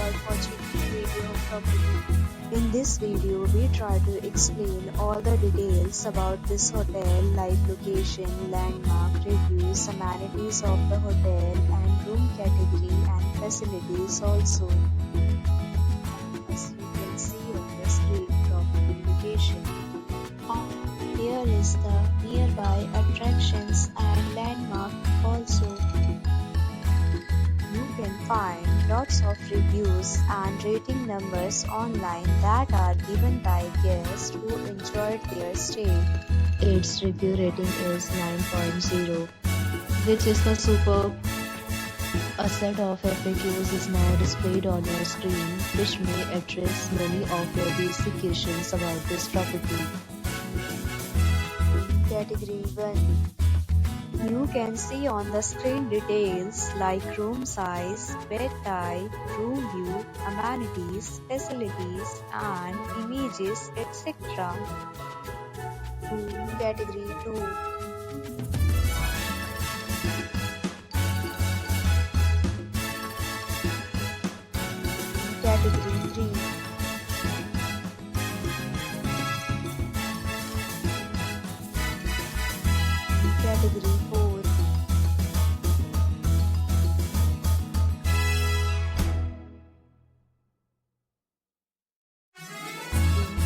start watching the video properly. In this video, we try to explain all the details about this hotel like location, landmark, reviews, amenities of the hotel and room category and facilities also. As you can see on the screen property location. Here is the nearby attractions and landmark also. You can find lots of reviews and rating numbers online that are given by guests who enjoyed their stay. Its review rating is 9.0, which is the superb. A set of FAQs is now displayed on your screen, which may address many of your basic questions about this property. Category 1. You can see on the screen details like room size, bed type, room view, amenities, facilities, and images, etc. Category 2. Category 3. Category 4.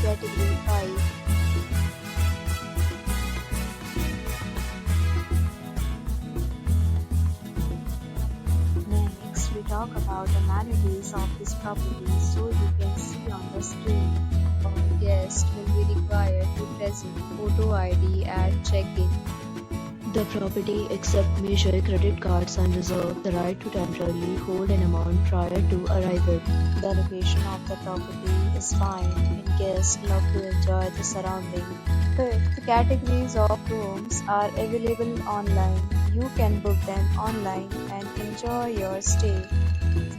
Category 5. Next, we talk about amenities of this property, so you can see on the screen. All guests will be required to present photo ID at check-in. The property accepts major credit cards and reserves the right to temporarily hold an amount prior to arrival. The location of the property is fine and guests love to enjoy the surrounding. Fifth, categories of rooms are available online. You can book them online and enjoy your stay.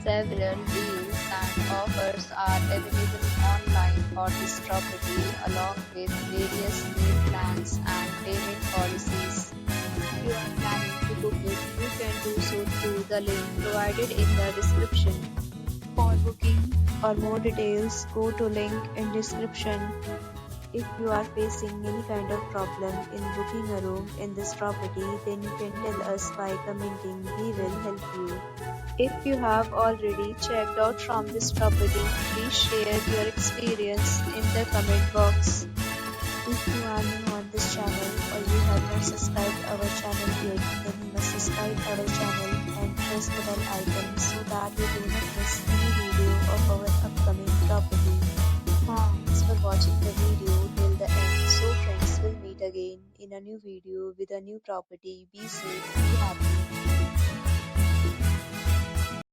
Several deals and offers are available online for this property along with various meal plans and payment policies. If you are planning to book it, you can do so through the link provided in the description. For booking or more details, go to link in description. If you are facing any kind of problem in booking a room in this property, then you can tell us by commenting. We will help you. If you have already checked out from this property, please share your experience in the comment box. If you are new on this channel or you have not subscribed our channel yet, then you must subscribe our channel and press the bell icon so that you do not miss any video of our upcoming property. Thanks for watching the video till the end. So friends, will meet again in a new video with a new property. Be safe, be happy.